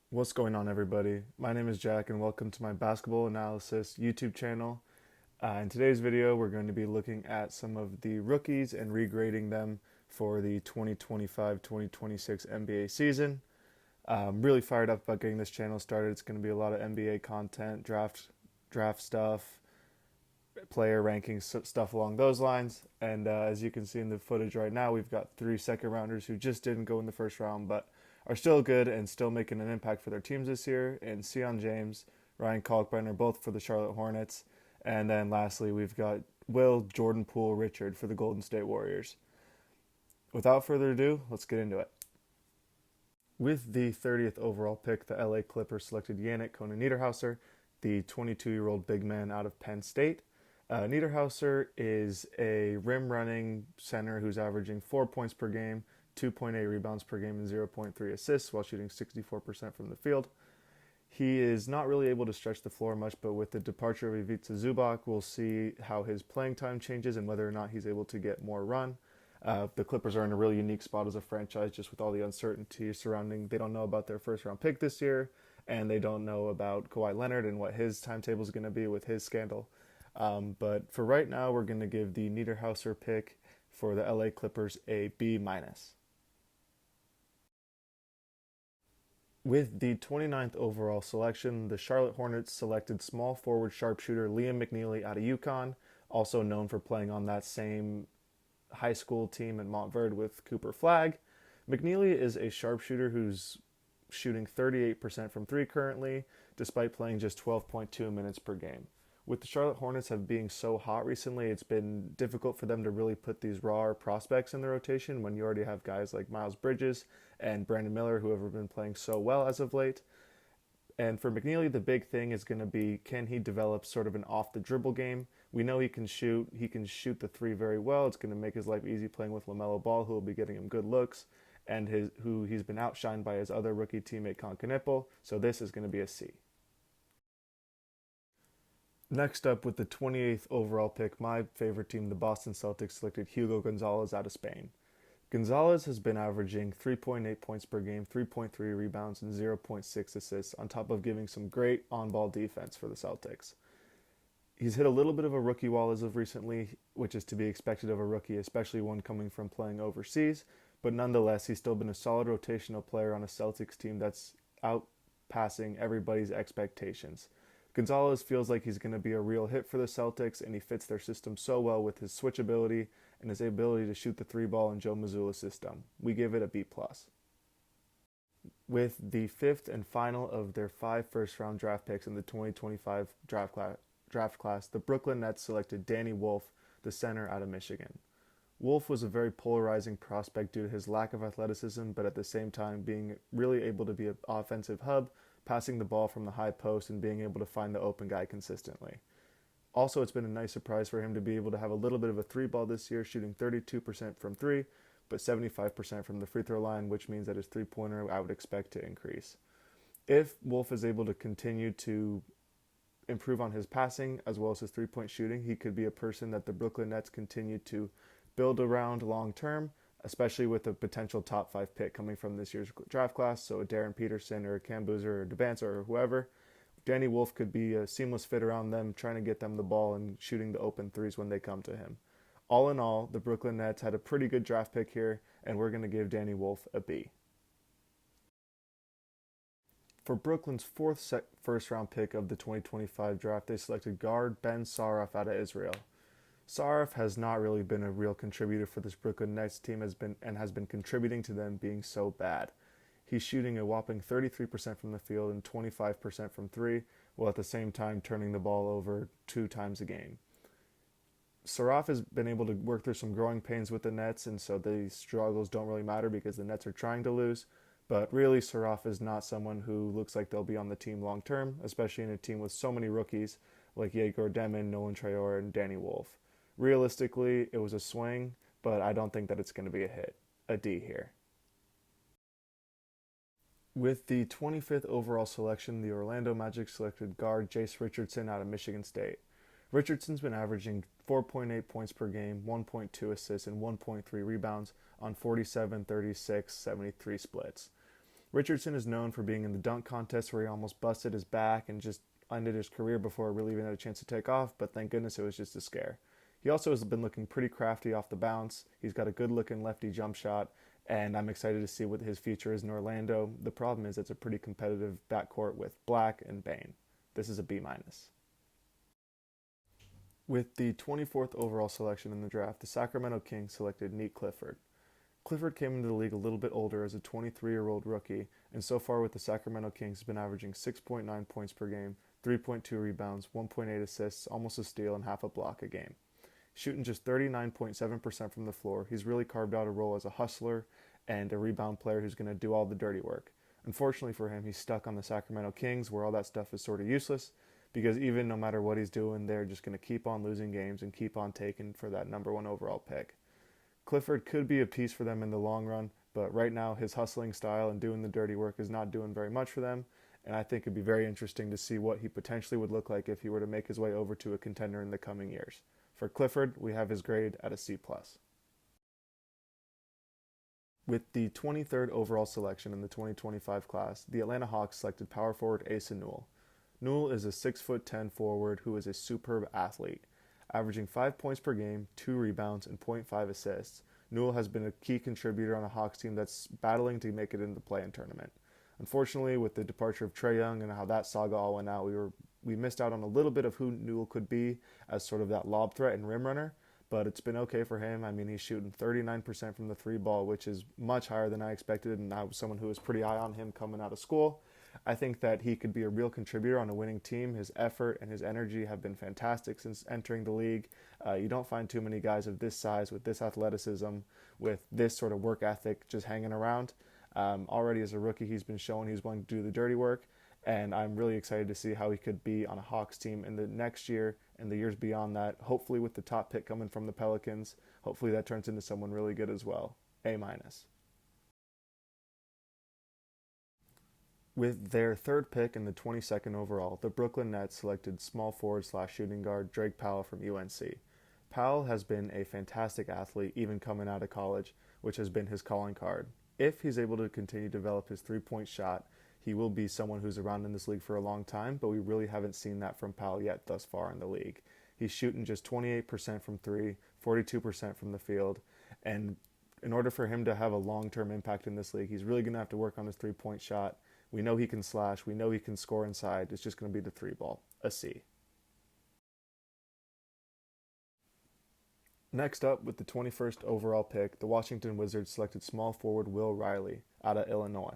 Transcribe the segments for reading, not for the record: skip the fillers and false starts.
What's going on, everybody? My name is Jack, and welcome to my basketball analysis YouTube channel. In today's video, we're going to be looking at some of the rookies and regrading them for the 2025-2026 NBA season. I'm really fired up about getting this channel started. It's going to be a lot of NBA content, draft stuff, player rankings, stuff along those lines. And as you can see in the footage right now, we've got 3 second rounders who just didn't go in the first round, but are still good and still making an impact for their teams this year. And Sion James, Ryan Kalkbrenner, both for the Charlotte Hornets. And then lastly, we've got Will, Jordan Poole, Richard for the Golden State Warriors. Without further ado, let's get into it. With the 30th overall pick, the LA Clippers selected Yannick Konan-Niederhauser, the 22-year-old big man out of Penn State. Niederhauser is a rim-running center who's averaging 4 points per game, 2.8 rebounds per game, and 0.3 assists while shooting 64% from the field. He is not really able to stretch the floor much, but with the departure of Ivica Zubac, we'll see how his playing time changes and whether or not he's able to get more run. The Clippers are in a really unique spot as a franchise, just with all the uncertainty surrounding. They don't know about their first-round pick this year, and they don't know about Kawhi Leonard and what his timetable is going to be with his scandal. But for right now, we're going to give the Niederhauser pick for the LA Clippers a B-. With the 29th overall selection, the Charlotte Hornets selected small forward sharpshooter Liam McNeely out of UConn, also known for playing on that same high school team at Montverde with Cooper Flagg. McNeely is a sharpshooter who's shooting 38% from three currently, despite playing just 12.2 minutes per game. With the Charlotte Hornets have being so hot recently, it's been difficult for them to really put these raw prospects in the rotation when you already have guys like Miles Bridges and Brandon Miller who have been playing so well as of late. And for McNeely, the big thing is going to be, can he develop sort of an off the dribble game? We know he can shoot. He can shoot the three very well. It's going to make his life easy playing with LaMelo Ball, who will be getting him good looks, and who he's been outshined by his other rookie teammate Concanippo. So this is going to be a C. Next up, with the 28th overall pick, my favorite team, the Boston Celtics, selected Hugo Gonzalez out of Spain. Gonzalez has been averaging 3.8 points per game, 3.3 rebounds, and 0.6 assists, on top of giving some great on-ball defense for the Celtics. He's hit a little bit of a rookie wall as of recently, which is to be expected of a rookie, especially one coming from playing overseas, but nonetheless, he's still been a solid rotational player on a Celtics team that's outpassing everybody's expectations. Gonzalez feels like he's going to be a real hit for the Celtics, and he fits their system so well with his switch ability and his ability to shoot the three ball in Joe Mazzulla's system. We give it a B+. With the fifth and final of their 5 first-round draft picks in the 2025 draft class, the Brooklyn Nets selected Danny Wolf, the center out of Michigan. Wolf was a very polarizing prospect due to his lack of athleticism, but at the same time being really able to be an offensive hub, passing the ball from the high post and being able to find the open guy consistently. Also, it's been a nice surprise for him to be able to have a little bit of a three ball this year, shooting 32% from three, but 75% from the free throw line, which means that his three-pointer I would expect to increase. If Wolf is able to continue to improve on his passing as well as his three-point shooting, he could be a person that the Brooklyn Nets continue to build around long term, especially with a potential top 5 pick coming from this year's draft class, so a Darren Peterson or a Cam Boozer or Debanza or whoever. Danny Wolf could be a seamless fit around them, trying to get them the ball and shooting the open threes when they come to him. All in all, the Brooklyn Nets had a pretty good draft pick here, and we're going to give Danny Wolf a B. For Brooklyn's first-round pick of the 2025 draft, they selected guard Ben Saraf out of Israel. Saraf has not really been a real contributor for this Brooklyn Nets team has been contributing to them being so bad. He's shooting a whopping 33% from the field and 25% from three, while at the same time turning the ball over 2 times a game. Saraf has been able to work through some growing pains with the Nets, and so these struggles don't really matter because the Nets are trying to lose. But really, Saraf is not someone who looks like they'll be on the team long term, especially in a team with so many rookies like Yegor Demon, Nolan Traore, and Danny Wolf. Realistically, it was a swing, but I don't think that it's going to be a hit. A D here. With the 25th overall selection, the Orlando Magic selected guard Jace Richardson out of Michigan State. Richardson's been averaging 4.8 points per game, 1.2 assists, and 1.3 rebounds on 47, 36, 73 splits. Richardson is known for being in the dunk contest where he almost busted his back and just ended his career before really even had a chance to take off, but thank goodness it was just a scare. He also has been looking pretty crafty off the bounce. He's got a good looking lefty jump shot, and I'm excited to see what his future is in Orlando. The problem is it's a pretty competitive backcourt with Black and Bane. This is a B minus. With the 24th overall selection in the draft, the Sacramento Kings selected Neat Clifford. Clifford came into the league a little bit older as a 23-year-old rookie, and so far with the Sacramento Kings has been averaging 6.9 points per game, 3.2 rebounds, 1.8 assists, almost a steal, and half a block a game. Shooting just 39.7% from the floor, he's really carved out a role as a hustler and a rebound player who's going to do all the dirty work. Unfortunately for him, he's stuck on the Sacramento Kings where all that stuff is sort of useless because even no matter what he's doing, they're just going to keep on losing games and keep on taking for that number one overall pick. Clifford could be a piece for them in the long run, but right now his hustling style and doing the dirty work is not doing very much for them, and I think it'd be very interesting to see what he potentially would look like if he were to make his way over to a contender in the coming years. For Clifford, we have his grade at a C+. With the 23rd overall selection in the 2025 class, the Atlanta Hawks selected power forward Asa Newell. Newell is a 6'10" forward who is a superb athlete. Averaging 5 points per game, 2 rebounds, and .5 assists, Newell has been a key contributor on a Hawks team that's battling to make it into the play-in tournament. Unfortunately, with the departure of Trae Young and how that saga all went out, we missed out on a little bit of who Newell could be as sort of that lob threat and rim runner, but it's been okay for him. I mean, he's shooting 39% from the three ball, which is much higher than I expected, and I was someone who was pretty high on him coming out of school. I think that he could be a real contributor on a winning team. His effort and his energy have been fantastic since entering the league. You don't find too many guys of this size, with this athleticism, with this sort of work ethic just hanging around. Already as a rookie, he's been showing he's willing to do the dirty work, and I'm really excited to see how he could be on a Hawks team in the next year and the years beyond that, hopefully with the top pick coming from the Pelicans. Hopefully that turns into someone really good as well. A-. With their third pick in the 22nd overall, the Brooklyn Nets selected small forward/shooting guard Drake Powell from UNC. Powell has been a fantastic athlete even coming out of college, which has been his calling card. If he's able to continue to develop his three-point shot, he will be someone who's around in this league for a long time, but we really haven't seen that from Powell yet thus far in the league. He's shooting just 28% from three, 42% from the field, and in order for him to have a long-term impact in this league, he's really going to have to work on his three-point shot. We know he can slash. We know he can score inside. It's just going to be the three ball. A C. Next up, with the 21st overall pick, the Washington Wizards selected small forward Will Riley out of Illinois.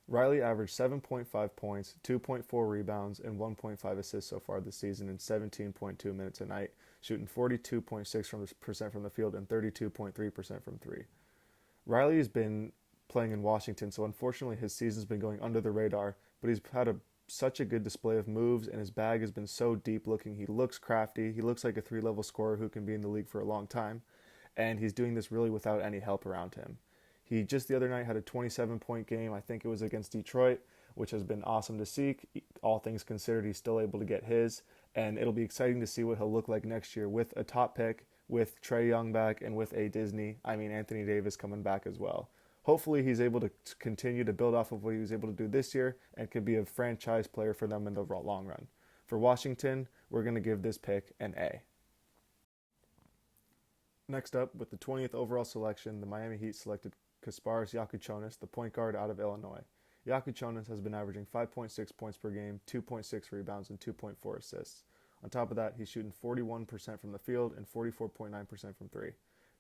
Riley averaged 7.5 points, 2.4 rebounds, and 1.5 assists so far this season in 17.2 minutes a night, shooting 42.6% from the field and 32.3% from three. Riley has been playing in Washington, so unfortunately his season's been going under the radar, but he's had such a good display of moves, and his bag has been so deep looking. He looks crafty. He looks like a three-level scorer who can be in the league for a long time, and he's doing this really without any help around him. He just the other night had a 27-point game. I think it was against Detroit, which has been awesome to see. All things considered, he's still able to get his, and it'll be exciting to see what he'll look like next year with a top pick, with Trae Young back, and with Anthony Davis coming back as well. Hopefully he's able to continue to build off of what he was able to do this year and could be a franchise player for them in the long run. For Washington, we're going to give this pick an A. Next up, with the 20th overall selection, the Miami Heat selected Kasparas Jakučionis, the point guard out of Illinois. Jakučionis has been averaging 5.6 points per game, 2.6 rebounds, and 2.4 assists. On top of that, he's shooting 41% from the field and 44.9% from three.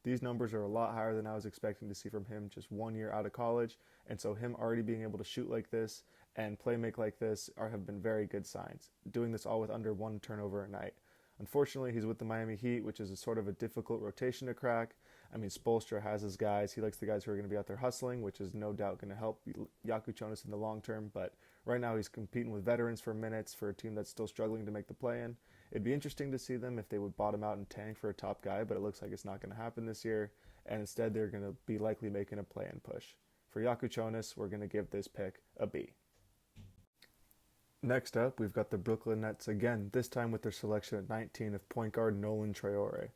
These numbers are a lot higher than I was expecting to see from him just 1 year out of college, and so him already being able to shoot like this and play make like this have been very good signs, doing this all with under 1 turnover a night. Unfortunately, he's with the Miami Heat, which is a sort of a difficult rotation to crack. I mean, Spoelstra has his guys. He likes the guys who are going to be out there hustling, which is no doubt going to help Jakučionis in the long term, but right now he's competing with veterans for minutes for a team that's still struggling to make the play-in. It'd be interesting to see them if they would bottom out and tank for a top guy, but it looks like it's not going to happen this year, and instead they're going to be likely making a play-in push. For Jakučionis, we're going to give this pick a B. Next up, we've got the Brooklyn Nets again, this time with their selection at 19 of point guard Nolan Traore.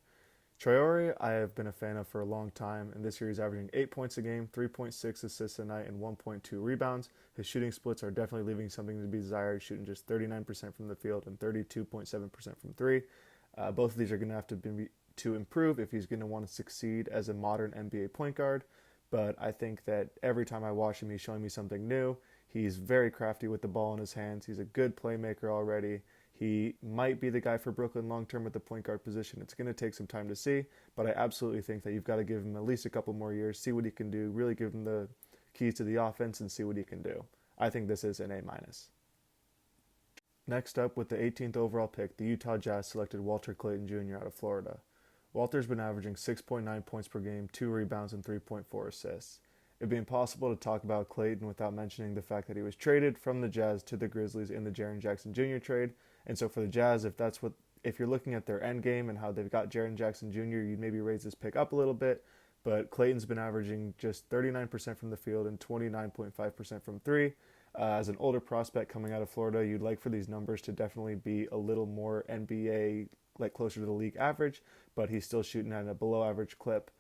Traore, I have been a fan of for a long time, and this year he's averaging 8 points a game, 3.6 assists a night, and 1.2 rebounds. His shooting splits are definitely leaving something to be desired, shooting just 39% from the field and 32.7% from three. Both of these are going to have to improve if he's going to want to succeed as a modern NBA point guard. But I think that every time I watch him, he's showing me something new. He's very crafty with the ball in his hands. He's a good playmaker already. He might be the guy for Brooklyn long term at the point guard position. It's going to take some time to see, but I absolutely think that you've got to give him at least a couple more years, see what he can do, really give him the keys to the offense and see what he can do. I think this is an A-. Next up, with the 18th overall pick, the Utah Jazz selected Walter Clayton Jr. out of Florida. Walter's been averaging 6.9 points per game, 2 rebounds, and 3.4 assists. It'd be impossible to talk about Clayton without mentioning the fact that he was traded from the Jazz to the Grizzlies in the Jaren Jackson Jr. trade. And so for the Jazz, if you're looking at their end game and how they've got Jaren Jackson Jr., you'd maybe raise this pick up a little bit. But Clayton's been averaging just 39% from the field and 29.5% from three. As an older prospect coming out of Florida, you'd like for these numbers to definitely be a little more NBA, like closer to the league average, but he's still shooting at a below average clip.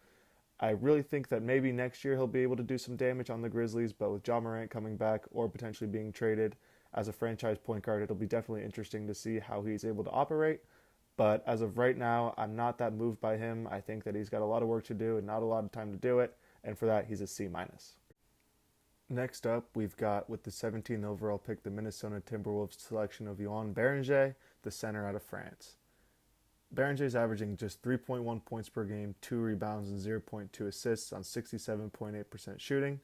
I really think that maybe next year he'll be able to do some damage on the Grizzlies, but with Ja Morant coming back or potentially being traded as a franchise point guard, it'll be definitely interesting to see how he's able to operate. But as of right now, I'm not that moved by him. I think that he's got a lot of work to do and not a lot of time to do it, and for that, he's a C-. Next up, we've got, with the 17th overall pick, the Minnesota Timberwolves selection of Yoann Béranger, the center out of France. Béranger is averaging just 3.1 points per game, 2 rebounds, and 0.2 assists on 67.8% shooting.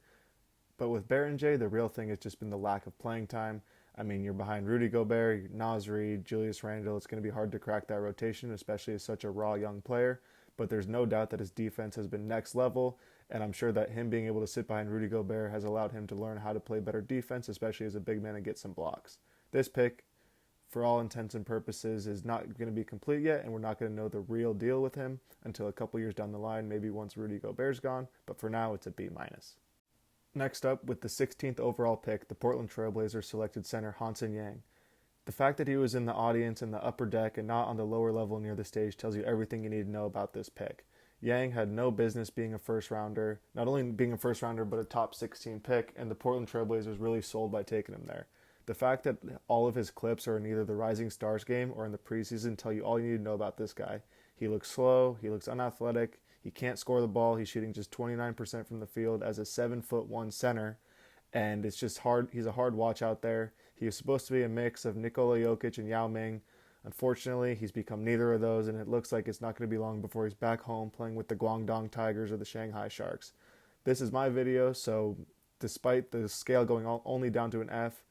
But with Béranger, the real thing has just been the lack of playing time. I mean, you're behind Rudy Gobert, Naz Reid, Julius Randle. It's going to be hard to crack that rotation, especially as such a raw young player. But there's no doubt that his defense has been next level, and I'm sure that him being able to sit behind Rudy Gobert has allowed him to learn how to play better defense, especially as a big man, and get some blocks. This pick, for all intents and purposes, is not going to be complete yet, and we're not going to know the real deal with him until a couple years down the line, maybe once Rudy Gobert's gone, but for now it's a B-. Next up, with the 16th overall pick, the Portland Trailblazers selected center Hansen Yang. The fact that he was in the audience in the upper deck and not on the lower level near the stage tells you everything you need to know about this pick. Yang had no business being a first rounder, not only being a first rounder, but a top 16 pick, and the Portland Trailblazers really sold by taking him there. The fact that all of his clips are in either the Rising Stars game or in the preseason tell you all you need to know about this guy. He looks slow, he looks unathletic, he can't score the ball, he's shooting just 29% from the field as a 7'1" center, and it's just hard. He's a hard watch out there. He was supposed to be a mix of Nikola Jokic and Yao Ming. Unfortunately, he's become neither of those, and it looks like it's not going to be long before he's back home playing with the Guangdong Tigers or the Shanghai Sharks. This is my video, so despite the scale going only down to an F,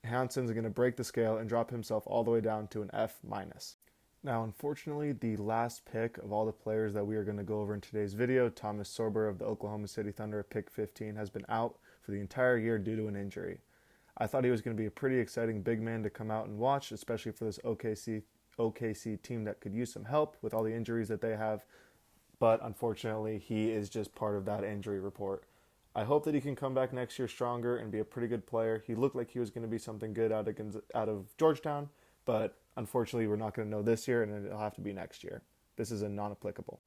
Hansen's going to break the scale and drop himself all the way down to an F-. Now, unfortunately, the last pick of all the players that we are going to go over in today's video, Thomas Sorber of the Oklahoma City Thunder at pick 15, has been out for the entire year due to an injury. I thought he was going to be a pretty exciting big man to come out and watch, especially for this OKC team that could use some help with all the injuries that they have. But unfortunately, he is just part of that injury report. I hope that he can come back next year stronger and be a pretty good player. He looked like he was going to be something good out of Georgetown, but unfortunately, we're not going to know this year, and it'll have to be next year. This is a non-applicable.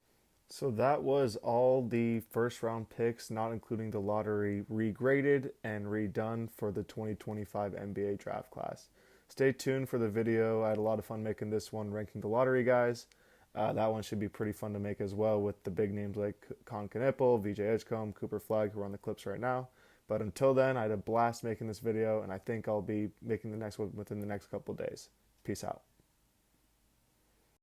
So that was all the first-round picks, not including the lottery, regraded and redone for the 2025 NBA draft class. Stay tuned for the video. I had a lot of fun making this one, ranking the lottery guys. That one should be pretty fun to make as well, with the big names like Con Knipple, VJ Edgecombe, Cooper Flagg, who are on the Clips right now. But until then, I had a blast making this video, and I think I'll be making the next one within the next couple of days. Peace out.